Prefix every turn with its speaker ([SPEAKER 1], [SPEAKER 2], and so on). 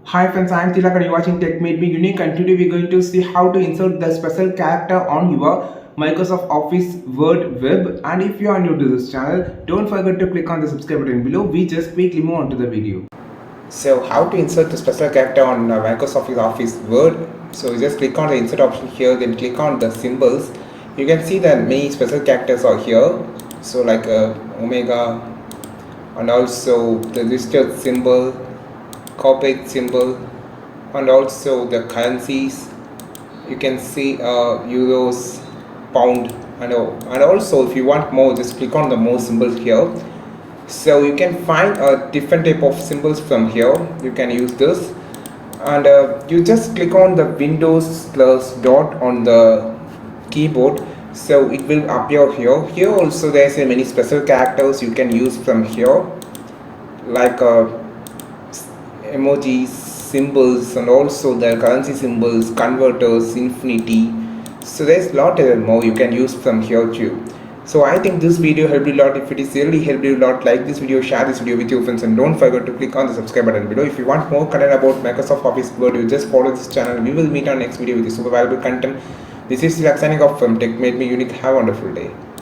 [SPEAKER 1] Hi friends, I am Tilak and you are watching Tech Made Me Unique, and today we are going to see how to insert the special character on your Microsoft Office Word web. And if you are new to this channel, don't forget to click on the subscribe button below. We just quickly move on to the video. So how to insert the special character on Microsoft Office Word. So just click on the insert option here, then click on the symbols. You can see that many special characters are here. So like Omega, and also the listed symbol, corporate symbol, and also the currencies. You can see euros, pound, and also if you want more, just click on the more symbols here. So you can find a different type of symbols from here. You can use this, and you just click on the Windows plus dot on the keyboard, so it will appear here. Here also there's a many special characters you can use from here, like emojis, symbols, and also the currency symbols, converters, infinity. So there's a lot more you can use from here too. So I think this video helped you a lot. If it is really helped you a lot, like this video, share this video with your friends, and don't forget to click on the subscribe button below. If you want more content about Microsoft Office Word, you just follow this channel. We will meet on next video with super valuable content. This is Silak signing off from Tech Made Me Unique. Have a wonderful day.